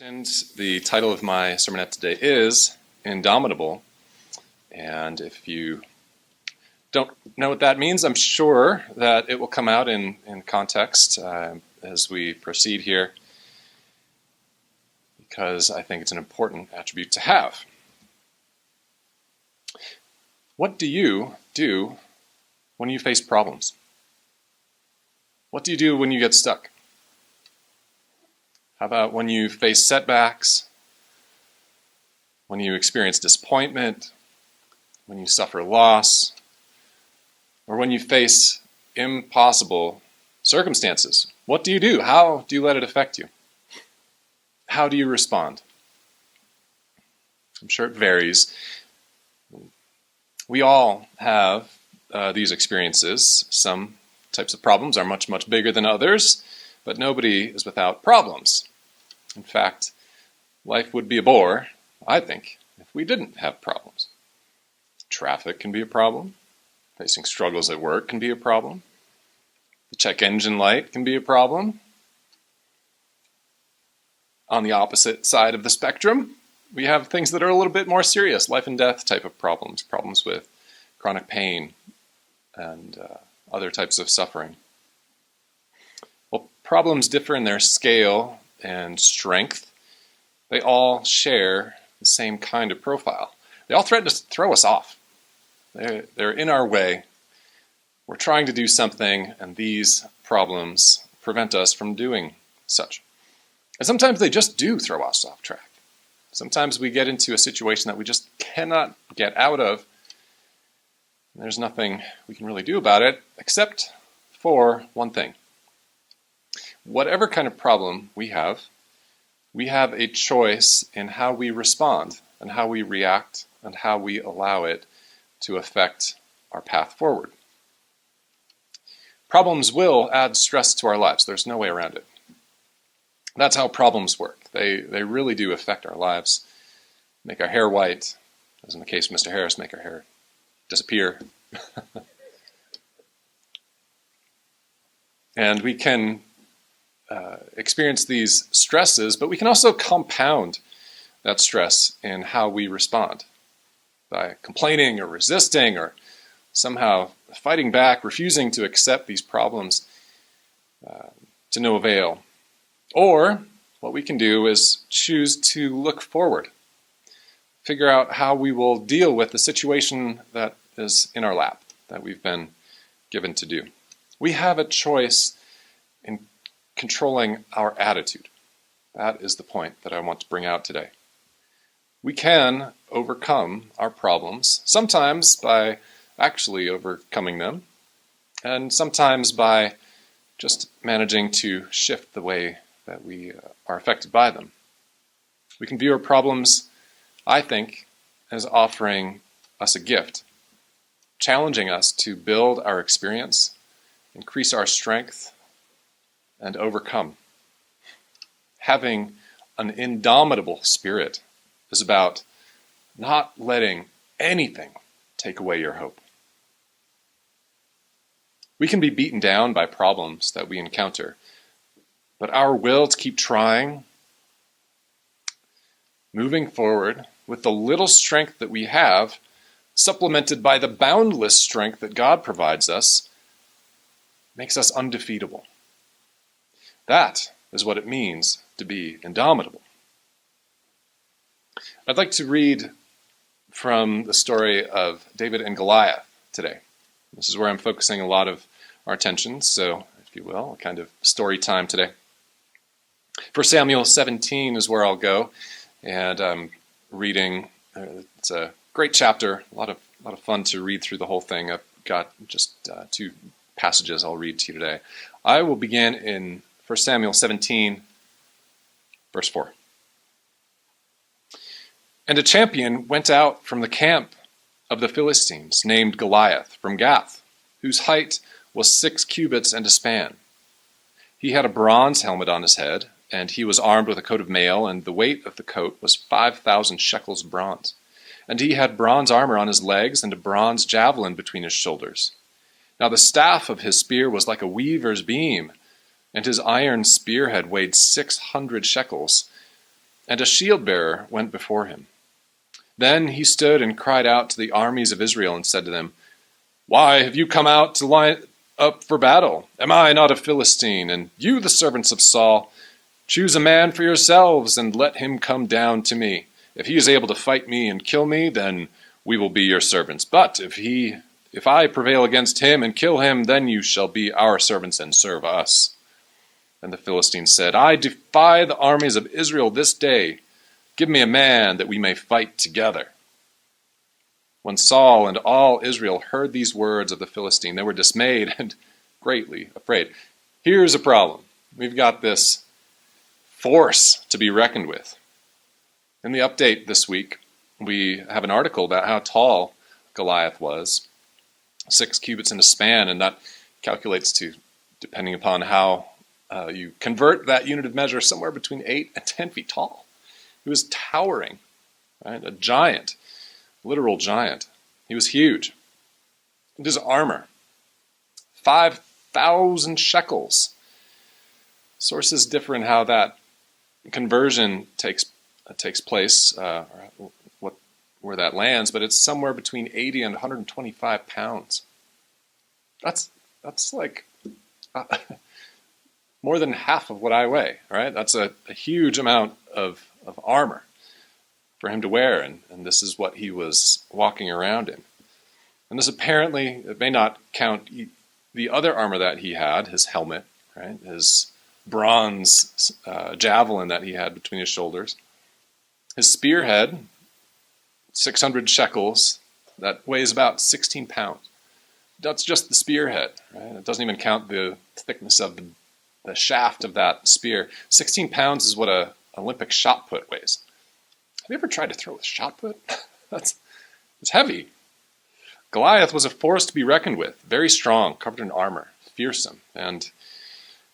The title of my sermonette today is Indomitable, and if you don't know what that means, I'm sure that it will come out in context as we proceed here, because I think it's an important attribute to have. What do you do when you face problems? What do you do when you get stuck? How about when you face setbacks, when you experience disappointment, when you suffer loss, or when you face impossible circumstances? What do you do? How do you let it affect you? How do you respond? I'm sure it varies. We all have these experiences. Some types of problems are much, much bigger than others, but nobody is without problems. In fact, life would be a bore, I think, if we didn't have problems. Traffic can be a problem. Facing struggles at work can be a problem. The check engine light can be a problem. On the opposite side of the spectrum, we have things that are a little bit more serious, life and death type of problems, problems with chronic pain and other types of suffering. Well, problems differ in their scale and strength. They all share the same kind of profile. They all threaten to throw us off. They're in our way. We're trying to do something, and these problems prevent us from doing such. And sometimes they just do throw us off track. Sometimes we get into a situation that we just cannot get out of. There's nothing we can really do about it, except for one thing. Whatever kind of problem we have a choice in how we respond and how we react and how we allow it to affect our path forward. Problems will add stress to our lives. There's no way around it. That's how problems work. They really do affect our lives, make our hair white, as in the case of Mr. Harris, make our hair disappear. And we can experience these stresses, but we can also compound that stress in how we respond by complaining or resisting or somehow fighting back, refusing to accept these problems to no avail. Or what we can do is choose to look forward, figure out how we will deal with the situation that is in our lap, that we've been given to do. We have a choice in controlling our attitude. That is the point that I want to bring out today. We can overcome our problems, sometimes by actually overcoming them, and sometimes by just managing to shift the way that we are affected by them. We can view our problems, I think, as offering us a gift, challenging us to build our experience, increase our strength, and overcome. Having an indomitable spirit is about not letting anything take away your hope. We can be beaten down by problems that we encounter, but our will to keep trying, moving forward with the little strength that we have, supplemented by the boundless strength that God provides us, makes us undefeatable. That is what it means to be indomitable. I'd like to read from the story of David and Goliath today. This is where I'm focusing a lot of our attention, so if you will, a kind of story time today. 1 Samuel 17 is where I'll go, and I'm reading. It's a great chapter, a lot of fun to read through the whole thing. I've got just two passages I'll read to you today. I will begin in 1 Samuel 17, verse 4. And a champion went out from the camp of the Philistines, named Goliath, from Gath, whose height was 6 cubits and a span. He had a bronze helmet on his head, and he was armed with a coat of mail, and the weight of the coat was 5,000 shekels of bronze. And he had bronze armor on his legs, and a bronze javelin between his shoulders. Now the staff of his spear was like a weaver's beam, and his iron spearhead weighed 600 shekels. and a shield-bearer went before him. Then he stood and cried out to the armies of Israel and said to them, "Why have you come out to line up for battle? Am I not a Philistine, and you the servants of Saul? Choose a man for yourselves, and let him come down to me. If he is able to fight me and kill me, then we will be your servants. But if I prevail against him and kill him, then you shall be our servants and serve us." And the Philistines said, "I defy the armies of Israel this day. Give me a man that we may fight together." When Saul and all Israel heard these words of the Philistine, they were dismayed and greatly afraid. Here's a problem. We've got this force to be reckoned with. In the update this week, we have an article about how tall Goliath was, 6 cubits in a span, and that calculates to, depending upon how you convert that unit of measure, somewhere between 8 and 10 feet tall. He was towering, right? A giant, literal giant. He was huge. And his armor, 5,000 shekels. Sources differ in how that conversion takes place, where that lands, but it's somewhere between 80 and 125 pounds. That's like more than half of what I weigh, right? That's a huge amount of armor for him to wear, and this is what he was walking around in. And this apparently, it may not count the other armor that he had, his helmet, right? His bronze javelin that he had between his shoulders. His spearhead, 600 shekels, that weighs about 16 pounds. That's just the spearhead, right? It doesn't even count the thickness of the shaft of that spear. 16 pounds is what an Olympic shot put weighs. Have you ever tried to throw a shot put? It's heavy. Goliath was a force to be reckoned with, very strong, covered in armor, fearsome. And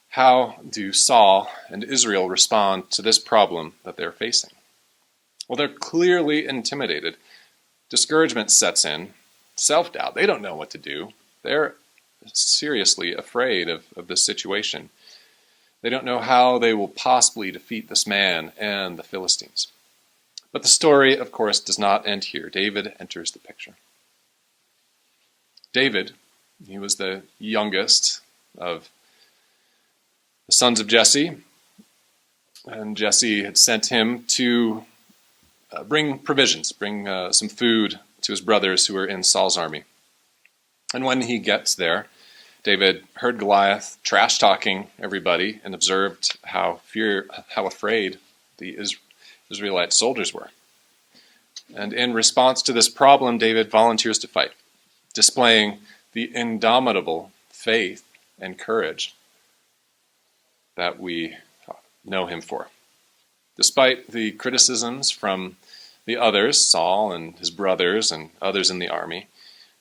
how do Saul and Israel respond to this problem that they're facing? Well, they're clearly intimidated. Discouragement sets in, self-doubt. They don't know what to do. They're seriously afraid of this situation. They don't know how they will possibly defeat this man and the Philistines. But the story, of course, does not end here. David enters the picture. David, he was the youngest of the sons of Jesse, and Jesse had sent him to bring provisions, bring some food to his brothers who were in Saul's army. And when he gets there, David heard Goliath trash-talking everybody and observed how afraid the Israelite soldiers were. And in response to this problem, David volunteers to fight, displaying the indomitable faith and courage that we know him for. Despite the criticisms from the others, Saul and his brothers and others in the army,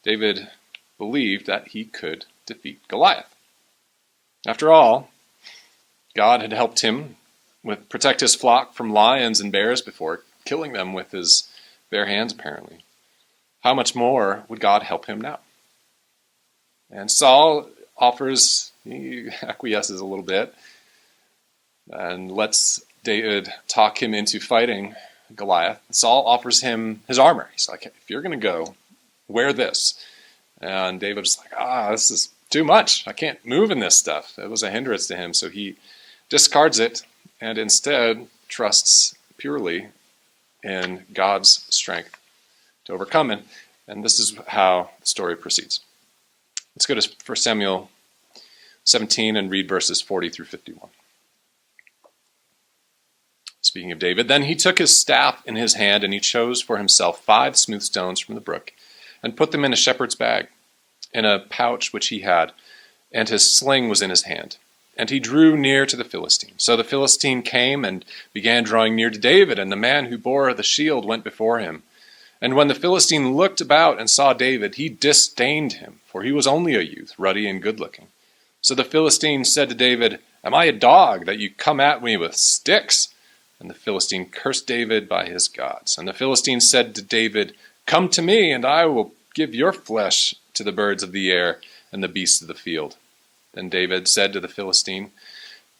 David believed that he could defeat Goliath. After all, God had helped him protect his flock from lions and bears before, killing them with his bare hands apparently. How much more would God help him now? And Saul he acquiesces a little bit and lets David talk him into fighting Goliath. Saul offers him his armor. He's like, "If you're going to go, wear this." And David's like, this is too much. I can't move in this stuff. It was a hindrance to him, so he discards it and instead trusts purely in God's strength to overcome it. And this is how the story proceeds. Let's go to 1 Samuel 17 and read verses 40 through 51. Speaking of David, then he took his staff in his hand, and he chose for himself 5 smooth stones from the brook, and put them in a shepherd's bag, in a pouch which he had, and his sling was in his hand. And he drew near to the Philistine. So the Philistine came and began drawing near to David, and the man who bore the shield went before him. And when the Philistine looked about and saw David, he disdained him, for he was only a youth, ruddy and good-looking. So the Philistine said to David, "Am I a dog that you come at me with sticks?" And the Philistine cursed David by his gods. And the Philistine said to David, "Come to me, and I will give your flesh to the birds of the air and the beasts of the field." Then David said to the Philistine,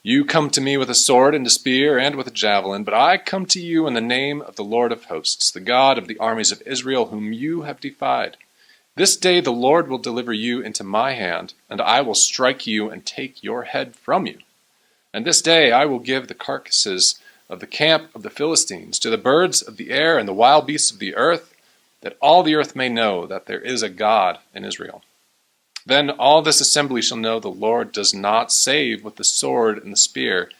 You come to me with a sword and a spear and with a javelin, but I come to you in the name of the Lord of hosts, the God of the armies of Israel, whom you have defied. This day the Lord will deliver you into my hand, and I will strike you and take your head from you. And this day I will give the carcasses of the camp of the Philistines to the birds of the air and the wild beasts of the earth, that all the earth may know that there is a God in Israel. Then all this assembly shall know the Lord does not save with the sword and the spear,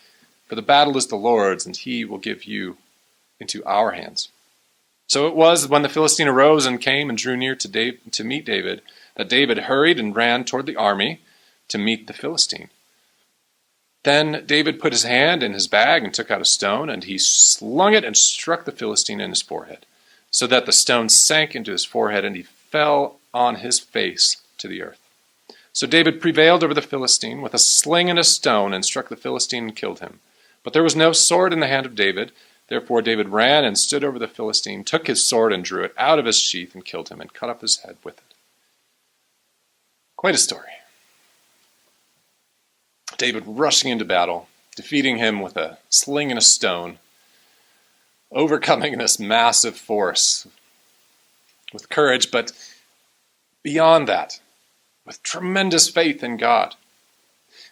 for the battle is the Lord's, and he will give you into our hands. So it was when the Philistine arose and came and drew near to meet David, that David hurried and ran toward the army to meet the Philistine. Then David put his hand in his bag and took out a stone, and he slung it and struck the Philistine in his forehead, so that the stone sank into his forehead, and he fell on his face to the earth. So David prevailed over the Philistine with a sling and a stone, and struck the Philistine and killed him. But there was no sword in the hand of David. Therefore David ran and stood over the Philistine, took his sword and drew it out of his sheath, and killed him, and cut off his head with it. Quite a story. David rushing into battle, defeating him with a sling and a stone, overcoming this massive force with courage, but beyond that, with tremendous faith in God.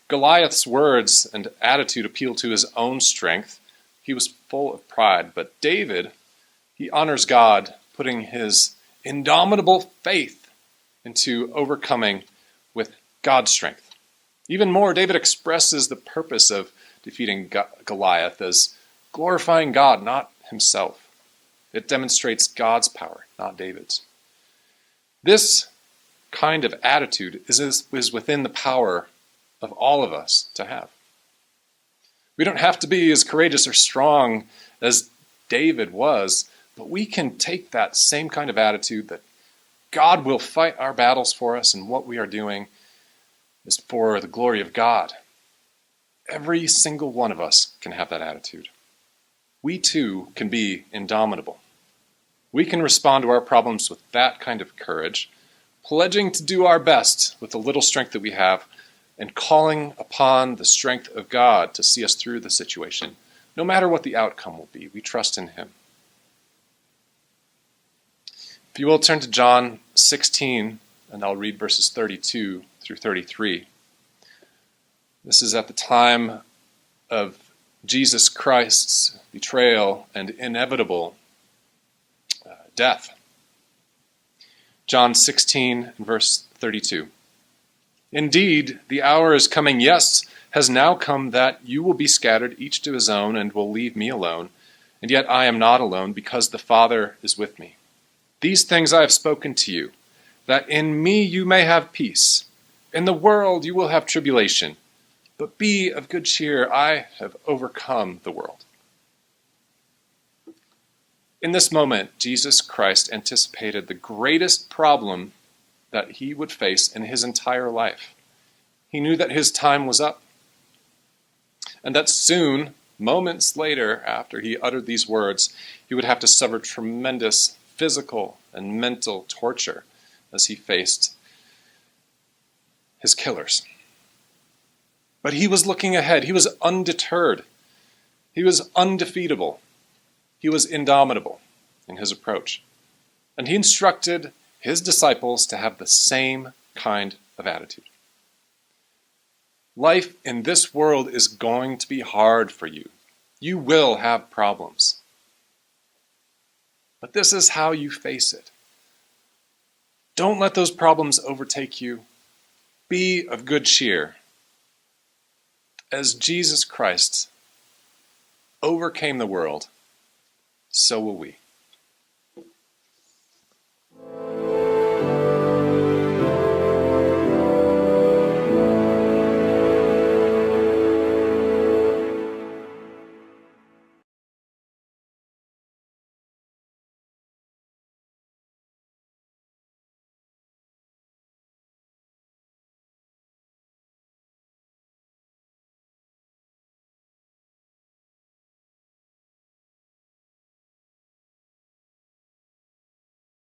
Goliath's words and attitude appealed to his own strength. He was full of pride, but David, he honors God, putting his indomitable faith into overcoming with God's strength. Even more, David expresses the purpose of defeating Goliath as glorifying God, not himself. It demonstrates God's power, not David's. This kind of attitude is within the power of all of us to have. We don't have to be as courageous or strong as David was, but we can take that same kind of attitude that God will fight our battles for us, and what we are doing is for the glory of God. Every single one of us can have that attitude. We too can be indomitable. We can respond to our problems with that kind of courage, pledging to do our best with the little strength that we have, and calling upon the strength of God to see us through the situation, no matter what the outcome will be. We trust in him. If you will, turn to John 16, and I'll read verses 32 through 33. This is at the time of Jesus Christ's betrayal and inevitable death. John 16, verse 32. Indeed, the hour is coming, yes, has now come, that you will be scattered, each to his own, and will leave me alone. And yet I am not alone, because the Father is with me. These things I have spoken to you, that in me you may have peace. In the world you will have tribulation, but be of good cheer, I have overcome the world. In this moment, Jesus Christ anticipated the greatest problem that he would face in his entire life. He knew that his time was up, and that soon, moments later, after he uttered these words, he would have to suffer tremendous physical and mental torture as he faced his killers. But he was looking ahead. He was undeterred. He was undefeatable. He was indomitable in his approach. And he instructed his disciples to have the same kind of attitude. Life in this world is going to be hard for you. You will have problems. But this is how you face it. Don't let those problems overtake you. Be of good cheer. As Jesus Christ overcame the world, so will we.